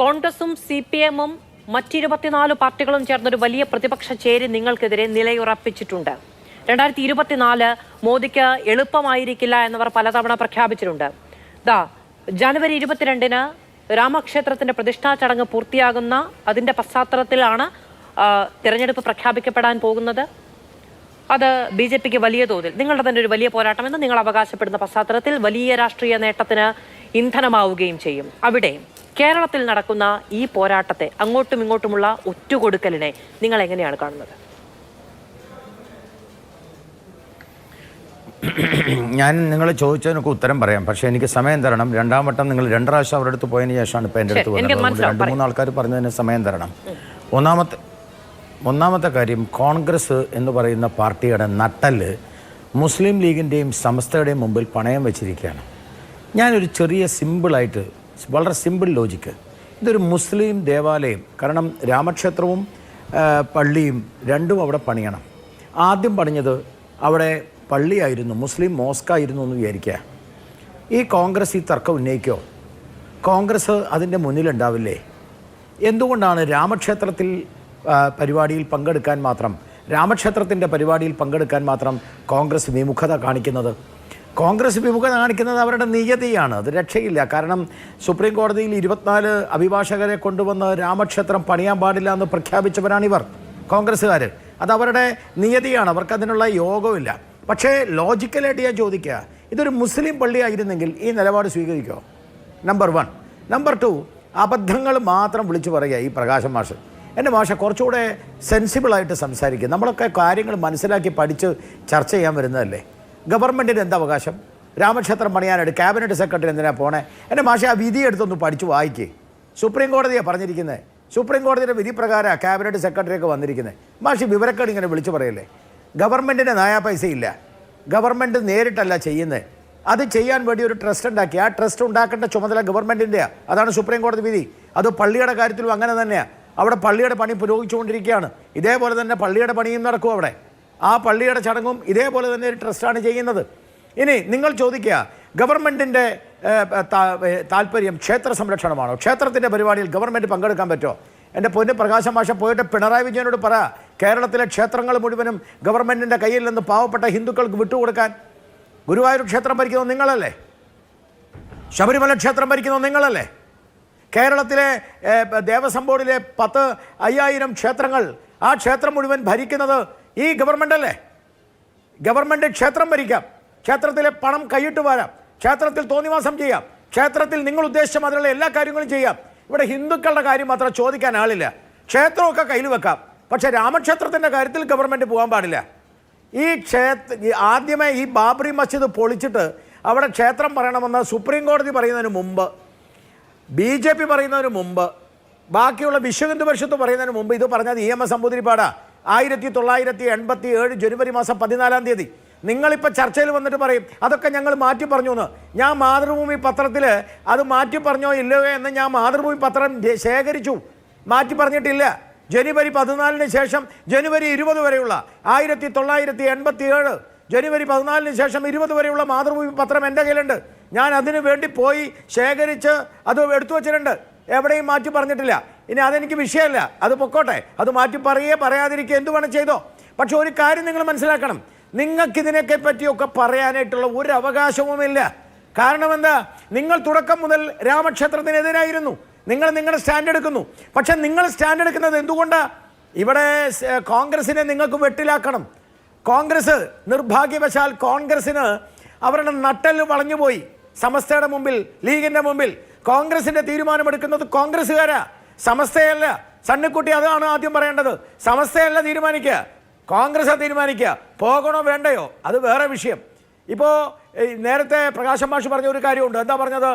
കോൺഗ്രസും CPM-ഉം മറ്റ് 24 പാർട്ടികളും ചേർന്നൊരു വലിയ പ്രതിപക്ഷ ചേരി നിങ്ങൾക്കെതിരെ നിലയുറപ്പിച്ചിട്ടുണ്ട്. 2024 മോദിക്ക് എളുപ്പമായിരിക്കില്ല എന്നവർ പലതവണ പ്രഖ്യാപിച്ചിട്ടുണ്ട്. ജനുവരി 22-ന് രാമക്ഷേത്രത്തിന്റെ പ്രതിഷ്ഠാ ചടങ്ങ് പൂർത്തിയാകുന്ന അതിന്റെ പശ്ചാത്തലത്തിലാണ് തെരഞ്ഞെടുപ്പ് പ്രഖ്യാപിക്കപ്പെടാൻ പോകുന്നത്. അത് BJPക്ക് വലിയ തോതിൽ നിങ്ങളുടെ തന്നെ ഒരു വലിയ പോരാട്ടമെന്ന് നിങ്ങൾ അവകാശപ്പെടുന്ന പശ്ചാത്തലത്തിൽ വലിയ രാഷ്ട്രീയ നേട്ടത്തിന് ഇന്ധനമാവുകയും ചെയ്യും. അവിടെ കേരളത്തിൽ നടക്കുന്ന ഈ പോരാട്ടത്തെ, അങ്ങോട്ടും ഇങ്ങോട്ടുമുള്ള ഒറ്റുകൊടുക്കലിനെ നിങ്ങൾ എങ്ങനെയാണ് കാണുന്നത്? ഞാൻ നിങ്ങൾ ചോദിച്ചതിനൊക്കെ ഉത്തരം പറയാം, പക്ഷേ എനിക്ക് സമയം തരണം. രണ്ടാം വട്ടം നിങ്ങൾ 2 പ്രാവശ്യം അവരുടെ അടുത്ത് പോയതിന് ശേഷമാണ് ഇപ്പോൾ എൻ്റെ അടുത്ത് വന്നത്. 2-3 ആൾക്കാർ പറഞ്ഞതിന് സമയം തരണം. ഒന്നാമത്തെ കാര്യം, കോൺഗ്രസ് എന്ന് പറയുന്ന പാർട്ടിയുടെ നട്ടല് മുസ്ലിം ലീഗിൻ്റെയും സമസ്തയുടെയും മുമ്പിൽ പണയം വെച്ചിരിക്കുകയാണ്. ഞാനൊരു ചെറിയ സിമ്പിളായിട്ട്, വളരെ സിമ്പിൾ ലോജിക്ക്, ഇതൊരു മുസ്ലിം ദേവാലയം, കാരണം രാമക്ഷേത്രവും പള്ളിയും രണ്ടും അവിടെ പണിയണം. ആദ്യം പണിഞ്ഞത് അവിടെ പള്ളിയായിരുന്നു, മുസ്ലിം മോസ്കായിരുന്നു എന്ന് വിചാരിക്കുക. ഈ കോൺഗ്രസ് ഈ തർക്കം ഉന്നയിക്കോ? കോൺഗ്രസ് അതിൻ്റെ മുന്നിലുണ്ടാവില്ലേ? എന്തുകൊണ്ടാണ് രാമക്ഷേത്രത്തിൽ പരിപാടിയിൽ പങ്കെടുക്കാൻ മാത്രം, രാമക്ഷേത്രത്തിൻ്റെ പരിപാടിയിൽ പങ്കെടുക്കാൻ മാത്രം കോൺഗ്രസ് വിമുഖത കാണിക്കുന്നത്? കോൺഗ്രസ് വിമുഖത കാണിക്കുന്നത് അവരുടെ നിയതിയാണ്, അത് രക്ഷയില്ല. കാരണം സുപ്രീം കോടതിയിൽ 24 അഭിഭാഷകരെ കൊണ്ടുവന്ന് രാമക്ഷേത്രം പണിയാൻ പാടില്ല എന്ന് പ്രഖ്യാപിച്ചവരാണിവർ കോൺഗ്രസ്സുകാർ. അത് അവരുടെ നിയതിയാണ്, അവർക്കതിനുള്ള യോഗമില്ല. പക്ഷേ ലോജിക്കലായിട്ട് ഞാൻ ചോദിക്കുക, ഇതൊരു മുസ്ലിം പള്ളിയായിരുന്നെങ്കിൽ ഈ നിലപാട് സ്വീകരിക്കുമോ? നമ്പർ 1. നമ്പർ 2, അബദ്ധങ്ങൾ മാത്രം വിളിച്ചു പറയുക ഈ പ്രകാശം മാഷ്. എൻ്റെ മാഷ കുറച്ചുകൂടെ സെൻസിബിളായിട്ട് സംസാരിക്കുക. നമ്മളൊക്കെ കാര്യങ്ങൾ മനസ്സിലാക്കി പഠിച്ച് ചർച്ച ചെയ്യാൻ വരുന്നതല്ലേ. ഗവൺമെൻറ്റിന് എന്താ അവകാശം? രാമക്ഷേത്രം പണിയാനായിട്ട് ക്യാബിനറ്റ് സെക്രട്ടറി എന്തിനാണ് പോണേ? എൻ്റെ മാഷ ആ വിധി എടുത്തൊന്ന് പഠിച്ചു വായിക്കേ. സുപ്രീം കോടതിയാണ് പറഞ്ഞിരിക്കുന്നത്. സുപ്രീം കോടതിയുടെ വിധി പ്രകാരം ക്യാബിനറ്റ് സെക്രട്ടറിയൊക്കെ വന്നിരിക്കുന്നത്. മാഷി വിവരക്കേട് ഇങ്ങനെ വിളിച്ചു പറയല്ലേ. ഗവൺമെൻറ്റിന് നയാ പൈസ ഇല്ല, ഗവൺമെൻറ് നേരിട്ടല്ല ചെയ്യുന്നത്. അത് ചെയ്യാൻ വേണ്ടി ഒരു ട്രസ്റ്റ് ഉണ്ടാക്കി, ആ ട്രസ്റ്റ് ഉണ്ടാക്കേണ്ട ചുമതല ഗവൺമെൻറ്റിൻ്റെയാണ്. അതാണ് സുപ്രീം കോടതി വിധി. അത് പള്ളിയുടെ കാര്യത്തിലും അങ്ങനെ തന്നെയാണ്. അവിടെ പള്ളിയുടെ പണി പുരോഗമിച്ചുകൊണ്ടിരിക്കുകയാണ്. ഇതേപോലെ തന്നെ പള്ളിയുടെ പണിയും നടക്കും അവിടെ. ആ പള്ളിയുടെ ചടങ്ങും ഇതേപോലെ തന്നെ ഒരു ട്രസ്റ്റാണ് ചെയ്യുന്നത്. ഇനി നിങ്ങൾ ചോദിക്കുക, ഗവൺമെൻറ്റിൻ്റെ താല്പര്യം ക്ഷേത്ര സംരക്ഷണമാണോ? ക്ഷേത്രത്തിൻ്റെ പരിപാടിയിൽ ഗവൺമെൻറ് പങ്കെടുക്കാൻ പറ്റുമോ? എൻ്റെ പൊന്ന് പ്രകാശം മാഷ പോയിട്ട് പിണറായി വിജയനോട് പറ, കേരളത്തിലെ ക്ഷേത്രങ്ങൾ മുഴുവനും ഗവൺമെൻറ്റിൻ്റെ കയ്യിൽ നിന്ന് പാവപ്പെട്ട ഹിന്ദുക്കൾക്ക് വിട്ടുകൊടുക്കാൻ. ഗുരുവായൂർ ക്ഷേത്രം ഭരിക്കുന്നത് നിങ്ങളല്ലേ? ശബരിമല ക്ഷേത്രം ഭരിക്കുന്നത് നിങ്ങളല്ലേ? കേരളത്തിലെ ദേവസ്വം ബോർഡിലെ 10,000 ക്ഷേത്രങ്ങൾ, ആ ക്ഷേത്രം മുഴുവൻ ഭരിക്കുന്നത് ഈ ഗവൺമെൻ്റ് അല്ലേ? ഗവൺമെൻറ് ക്ഷേത്രം ഭരിക്കാം, ക്ഷേത്രത്തിലെ പണം കൈയിട്ട് വരാം, ക്ഷേത്രത്തിൽ തോന്നിവാസം ചെയ്യാം, ക്ഷേത്രത്തിൽ നിങ്ങൾ ഉദ്ദേശിച്ച മാതിരിയുള്ള എല്ലാ കാര്യങ്ങളും ചെയ്യാം. ഇവിടെ ഹിന്ദുക്കളുടെ കാര്യം മാത്രം ചോദിക്കാൻ ആളില്ല. ക്ഷേത്രമൊക്കെ കയ്യിൽ വെക്കാം, പക്ഷേ രാമക്ഷേത്രത്തിൻ്റെ കാര്യത്തിൽ ഗവൺമെൻറ് പോകാൻ പാടില്ല. ആദ്യമേ ഈ ബാബറി മസ്ജിദ് പൊളിച്ചിട്ട് അവിടെ ക്ഷേത്രം പറയണമെന്ന് സുപ്രീം കോടതി പറയുന്നതിന് മുമ്പ്, BJP പറയുന്നതിന് മുമ്പ്, ബാക്കിയുള്ള വിശ്വ ഹിന്ദു പരിഷത്ത് പറയുന്നതിന് മുമ്പ് ഇത് പറഞ്ഞത് EMS നമ്പൂതിരിപ്പാടാ 1987 ജനുവരി മാസം 14-ാം തീയതി. നിങ്ങളിപ്പോൾ ചർച്ചയിൽ വന്നിട്ട് പറയും അതൊക്കെ ഞങ്ങൾ മാറ്റി പറഞ്ഞു എന്ന്. ഞാൻ മാതൃഭൂമി പത്രത്തിൽ അത് മാറ്റി പറഞ്ഞോ ഇല്ലയോ എന്ന് ഞാൻ മാതൃഭൂമി പത്രം ശേഖരിച്ചു. മാറ്റി പറഞ്ഞിട്ടില്ല. ജനുവരി 14-ന് ശേഷം ജനുവരി 20 വരെയുള്ള 1987 ജനുവരി 14-ന് ശേഷം 20 വരെയുള്ള മാതൃഭൂമി പത്രം എൻ്റെ കയ്യിലുണ്ട്. ഞാൻ അതിനു വേണ്ടി പോയി ശേഖരിച്ച് അത് എടുത്തു വച്ചിട്ടുണ്ട്. എവിടെയും മാറ്റി പറഞ്ഞിട്ടില്ല. ഇനി അതെനിക്ക് വിഷയമല്ല, അത് പൊക്കോട്ടെ. അത് മാറ്റി പറയാതിരിക്കുക, എന്ത് വേണം ചെയ്തോ. പക്ഷെ ഒരു കാര്യം നിങ്ങൾ മനസ്സിലാക്കണം, നിങ്ങൾക്കിതിനൊക്കെ പറ്റിയൊക്കെ പറയാനായിട്ടുള്ള ഒരു അവകാശവുമില്ല. കാരണം എന്താ? നിങ്ങൾ തുടക്കം മുതൽ രാമക്ഷേത്രത്തിനെതിരായിരുന്നു. നിങ്ങൾ നിങ്ങളുടെ സ്റ്റാൻഡ് എടുക്കുന്നു. പക്ഷെ നിങ്ങൾ സ്റ്റാൻഡ് എടുക്കുന്നത് എന്തുകൊണ്ടാണ്? ഇവിടെ കോൺഗ്രസിനെ നിങ്ങൾക്ക് വെട്ടിലാക്കണം. കോൺഗ്രസ് നിർഭാഗ്യവശാൽ കോൺഗ്രസിന് അവരുടെ നട്ടെല്ല് വളഞ്ഞുപോയി. സമസ്തയുടെ മുമ്പിൽ, ലീഗിൻ്റെ മുമ്പിൽ കോൺഗ്രസിൻ്റെ തീരുമാനമെടുക്കുന്നത് കോൺഗ്രസ്സുകാരാ, സമസ്തയല്ല. സണ്ണിക്കുട്ടി അതാണ് ആദ്യം പറയേണ്ടത്. സമസ്തയല്ല തീരുമാനിക്കുക, കോൺഗ്രസ് തീരുമാനിക്കുക. പോകണോ വേണ്ടയോ അത് വേറെ വിഷയം. ഇപ്പോൾ നേരത്തെ പ്രകാശം മാഷ് പറഞ്ഞ ഒരു കാര്യമുണ്ട്. എന്താ പറഞ്ഞത്?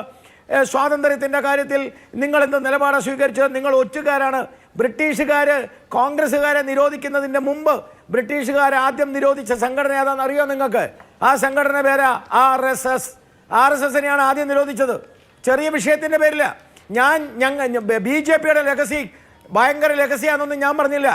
സ്വാതന്ത്ര്യത്തിൻ്റെ കാര്യത്തിൽ നിങ്ങൾ എന്ത് നിലപാടാണ് സ്വീകരിച്ചത്? നിങ്ങൾ ഒറ്റുകാരാണ്. ബ്രിട്ടീഷുകാർ കോൺഗ്രസ്സുകാരെ നിരോധിക്കുന്നതിൻ്റെ മുമ്പ് ബ്രിട്ടീഷുകാർ ആദ്യം നിരോധിച്ച സംഘടന ഏതാണെന്ന് അറിയോ നിങ്ങൾക്ക്? ആ സംഘടന പേരാ RSSനെയാണ് ആദ്യം നിരോധിച്ചത്. ചെറിയ വിഷയത്തിൻ്റെ പേരില്ല. BJPയുടെ ലെഗസി ഭയങ്കര ലെഗസിയാണെന്നൊന്നും ഞാൻ പറഞ്ഞില്ല.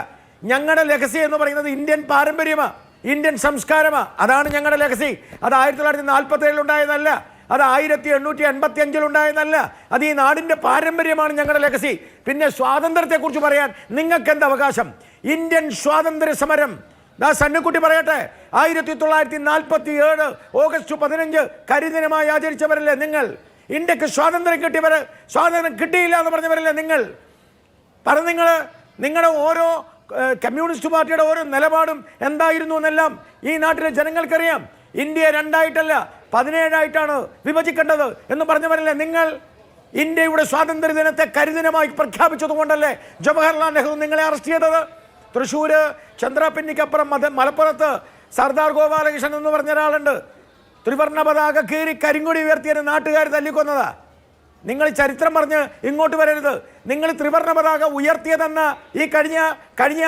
ഞങ്ങളുടെ ലെഗസി എന്ന് പറയുന്നത് ഇന്ത്യൻ പാരമ്പര്യമാണ്, ഇന്ത്യൻ സംസ്കാരമാണ്. അതാണ് ഞങ്ങളുടെ ലെഗസി. അത് 1947 ഉണ്ടായതല്ല, അത് 1885 ഉണ്ടായെന്നല്ല, അത് ഈ നാടിൻ്റെ പാരമ്പര്യമാണ് ഞങ്ങളുടെ ലെഗസി. പിന്നെ സ്വാതന്ത്ര്യത്തെക്കുറിച്ച് പറയാൻ നിങ്ങൾക്ക് എന്ത് അവകാശം? ഇന്ത്യൻ സ്വാതന്ത്ര്യ സമരം സന്നക്കുട്ടി പറയട്ടെ, 1947 ഓഗസ്റ്റ് 15 കരിദിനമായി ആചരിച്ചവരല്ലേ നിങ്ങൾ? ഇന്ത്യക്ക് സ്വാതന്ത്ര്യം കിട്ടിയവർ സ്വാതന്ത്ര്യം കിട്ടിയില്ല എന്ന് പറഞ്ഞവരല്ലേ നിങ്ങൾ? നിങ്ങളുടെ ഓരോ കമ്മ്യൂണിസ്റ്റ് പാർട്ടിയുടെ ഓരോ നിലപാടും എന്തായിരുന്നു എന്നെല്ലാം ഈ നാട്ടിലെ ജനങ്ങൾക്കറിയാം. ഇന്ത്യ 2ആയിട്ടല്ല 17ആയിട്ടാണ് വിഭജിക്കേണ്ടത് എന്ന് പറഞ്ഞവരല്ലേ നിങ്ങൾ? ഇന്ത്യയുടെ സ്വാതന്ത്ര്യ ദിനത്തെ കരിദിനമായി പ്രഖ്യാപിച്ചതുകൊണ്ടല്ലേ ജവഹർലാൽ നെഹ്റു നിങ്ങളെ അറസ്റ്റ് ചെയ്തത്? തൃശ്ശൂർ ചന്ദ്രാപിന്നിക്കപ്പുറം മലപ്പുറത്ത് സർദാർ ഗോപാലകൃഷ്ണൻ എന്ന് പറഞ്ഞ ഒരാളുണ്ട്. ത്രിവർണ്ണ പതാക കീറി കരിങ്കൊടി ഉയർത്തിയ നാട്ടുകാർ തല്ലിക്കൊന്നതാ. നിങ്ങൾ ചരിത്രം പറഞ്ഞ് ഇങ്ങോട്ട് വരരുത്. നിങ്ങൾ ത്രിവർണ്ണ പതാക ഉയർത്തിയതെന്ന ഈ കഴിഞ്ഞ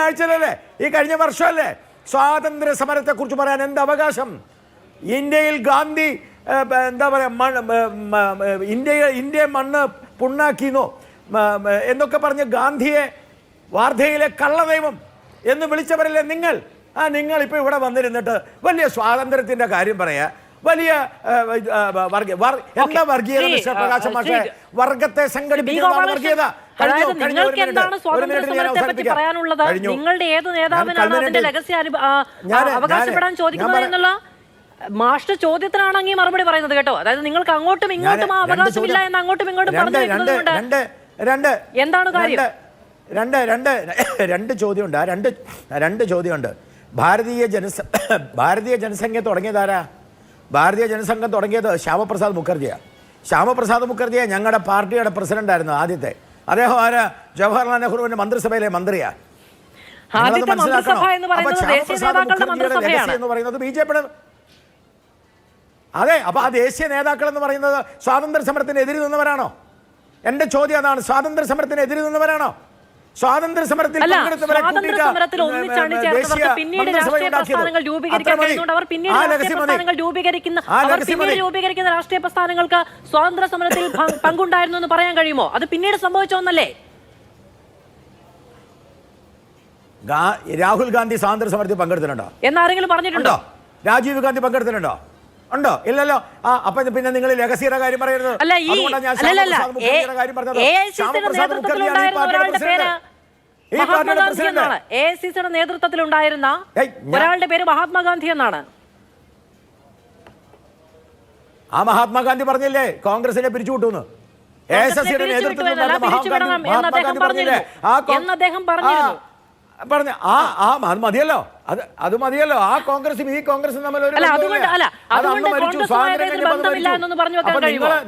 ആഴ്ചയിലല്ലേ, ഈ കഴിഞ്ഞ വർഷമല്ലേ? സ്വാതന്ത്ര്യ സമരത്തെക്കുറിച്ച് പറയാൻ എന്ത് അവകാശം? ഇന്ത്യയിൽ ഗാന്ധി എന്താ പറയുക, ഇന്ത്യ മണ്ണ് പുണ്ണാക്കിന്നോ എന്നൊക്കെ പറഞ്ഞ് ഗാന്ധിയെ വാർധയിലെ കള്ളദൈവം എന്ന് വിളിച്ചവരല്ലേ നിങ്ങൾ? നിങ്ങളിപ്പോൾ ഇവിടെ വന്നിരുന്നിട്ട് വലിയ സ്വാതന്ത്ര്യത്തിൻ്റെ കാര്യം പറയാ, വലിയ എന്താ വർഗീയത? മിസ്റ്റർ പ്രകാശ് മാഷേ, വർഗത്തെ സംഘടിപ്പിക്കുന്നതാണ് വർഗീയത. നിങ്ങളുടെ ഏത് നേതാവിനാണ് അതിന്റെ ലെഗസി അവകാശപ്പെടാൻ ചോദിക്കുന്നത് എന്നുള്ള മാസ്റ്റർ ചോദ്യത്തിനാണെങ്കിൽ മറുപടി പറയുന്നത് കേട്ടോ. അതായത് നിങ്ങൾക്ക് അങ്ങോട്ടും ഇങ്ങോട്ടും ആ അവകാശമില്ല എന്ന് അങ്ങോട്ടും ഇങ്ങോട്ടും പറഞ്ഞു എന്താണ് കാര്യം? രണ്ട് ചോദ്യമുണ്ട്. രണ്ട് ചോദ്യമുണ്ട്. ഭാരതീയ ജനസംഖ്യ തുടങ്ങിയതാരാ? ഭാരതീയ ജനസംഘം തുടങ്ങിയത് ശ്യാമപ്രസാദ് മുഖർജിയാണ്. ശ്യാമപ്രസാദ് മുഖർജിയെ ഞങ്ങളുടെ പാർട്ടിയുടെ പ്രസിഡന്റായിരുന്നു ആദ്യത്തെ. അദ്ദേഹം ആരാ? ജവഹർലാൽ നെഹ്റുവിന്റെ മന്ത്രിസഭയിലെ മന്ത്രിയാണ്. എന്ന് പറയുന്നത് ബിജെപിയുടെ. അതെ, അപ്പൊ ആ ദേശീയ നേതാക്കൾ എന്ന് പറയുന്നത് സ്വാതന്ത്ര്യ സമരത്തിന് എതിരി നിന്നവരാണോ? എന്റെ ചോദ്യം അതാണ്. സ്വാതന്ത്ര്യ സമരത്തിന് എതിരി നിന്നവരാണോ? സ്വാതന്ത്ര്യ സമരത്തിൽ പിന്നീട് രാഷ്ട്രീയ പ്രസ്ഥാനങ്ങൾ രൂപീകരിക്കുന്ന രാഷ്ട്രീയ പ്രസ്ഥാനങ്ങൾക്ക് സ്വാതന്ത്ര്യ സമരത്തിൽ പങ്കുണ്ടായിരുന്നു എന്ന് പറയാൻ കഴിയുമോ? അത് പിന്നീട് സംഭവിച്ചോന്നല്ലേ? രാഹുൽ ഗാന്ധി സ്വാതന്ത്ര്യ സമരത്തിൽ പങ്കെടുത്തിട്ടുണ്ടോ എന്നാരെങ്കിലും പറഞ്ഞിട്ടുണ്ടോ? രാജീവ് ഗാന്ധി പങ്കെടുത്തിട്ടുണ്ടോ? ഉണ്ടോ? ഇല്ലല്ലോ. അപ്പൊ പിന്നെ നിങ്ങൾ ലെഗസിയുടെ കാര്യം പറയരുത്. AICCയുടെ നേതൃത്വത്തിലുണ്ടായിരുന്ന ഒരാളുടെ പേര് മഹാത്മാഗാന്ധി എന്നാണ്. ആ മഹാത്മാഗാന്ധി പറഞ്ഞില്ലേ കോൺഗ്രസിനെ പിരിച്ചുവിട്ടൂന്ന്? AICCയുടെ നേതൃത്വത്തിൽ അത് മതിയല്ലോ. അത് മതിയല്ലോ. ആ കോൺഗ്രസും ഈ കോൺഗ്രസും തമ്മിൽ ഒരു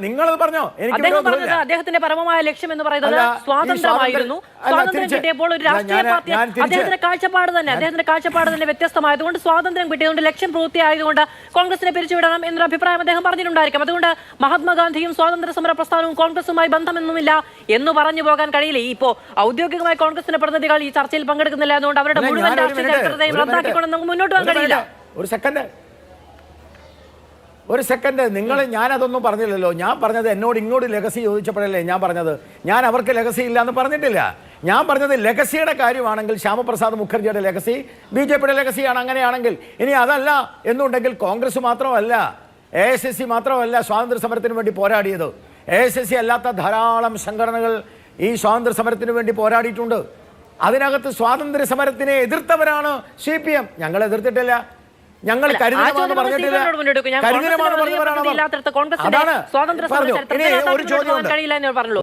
നിങ്ങൾ പറഞ്ഞോ? അദ്ദേഹത്തിന്റെ പരമമായ ലക്ഷ്യം എന്ന് പറയുന്നത് സ്വാതന്ത്ര്യമായിരുന്നു. സ്വാതന്ത്ര്യം കിട്ടിയപ്പോൾ ഒരു രാഷ്ട്രീയ പാർട്ടി അദ്ദേഹത്തിന്റെ കാഴ്ചപ്പാട് തന്നെ വ്യത്യസ്തമായതുകൊണ്ട് സ്വാതന്ത്ര്യം കിട്ടിയതുകൊണ്ട് ലക്ഷ്യം പൂർത്തിയായതുകൊണ്ട് കോൺഗ്രസിനെ പിരിച്ചുവിടണം എന്നൊരു അഭിപ്രായം അദ്ദേഹം പറഞ്ഞിട്ടുണ്ടായിരിക്കും. അതുകൊണ്ട് മഹാത്മാഗാന്ധിയും സ്വാതന്ത്ര്യ സമര പ്രസ്ഥാനവും കോൺഗ്രസുമായി ബന്ധമൊന്നുമില്ല എന്ന് പറഞ്ഞു പോകാൻ കഴിയില്ല. ഇപ്പോ ഔദ്യോഗികമായി കോൺഗ്രസിന്റെ പ്രതിനിധികൾ ഈ ചർച്ചയിൽ പങ്കെടുക്കുന്നില്ല എന്നുകൊണ്ട് അവരുടെ മുഴുവൻ രാഷ്ട്രീയ ചരിത്രത്തെയും റദ്ദാക്കിക്കൊണ്ട് നമുക്ക് മുന്നോട്ട് പോകാൻ കഴിയില്ല. ഒരു സെക്കൻഡ് ഞാൻ അതൊന്നും പറഞ്ഞില്ലല്ലോ. ഞാൻ പറഞ്ഞത് എന്നോട് ഇങ്ങോട്ട് ലെഗസി ചോദിച്ചപ്പോഴല്ലേ ഞാൻ പറഞ്ഞത്. ഞാൻ അവർക്ക് ലെഗസി ഇല്ല എന്ന് പറഞ്ഞിട്ടില്ല. ഞാൻ പറഞ്ഞത് ലെഗസിയുടെ കാര്യമാണെങ്കിൽ ശ്യാമപ്രസാദ് മുഖർജിയുടെ ലെഗസി BJPയുടെ ലെഗസിയാണ്. അങ്ങനെയാണെങ്കിൽ ഇനി അതല്ല എന്നുണ്ടെങ്കിൽ കോൺഗ്രസ് മാത്രമല്ല, AICC മാത്രമല്ല സ്വാതന്ത്ര്യ സമരത്തിന് വേണ്ടി പോരാടിയത്. AICC അല്ലാത്ത ധാരാളം സംഘടനകൾ ഈ സ്വാതന്ത്ര്യ സമരത്തിന് വേണ്ടി പോരാടിയിട്ടുണ്ട്. അതിനകത്ത് സ്വാതന്ത്ര്യ സമരത്തിനെ എതിർത്തവരാണ് CPM. ഞങ്ങൾ എതിർത്തിട്ടില്ല. ഞങ്ങൾ കരുതണമെന്ന് പറഞ്ഞിട്ടില്ല. കരുതണമെന്ന് പറഞ്ഞവരാണ്. അതാണ്. ഒരു ചോദ്യമുണ്ട്.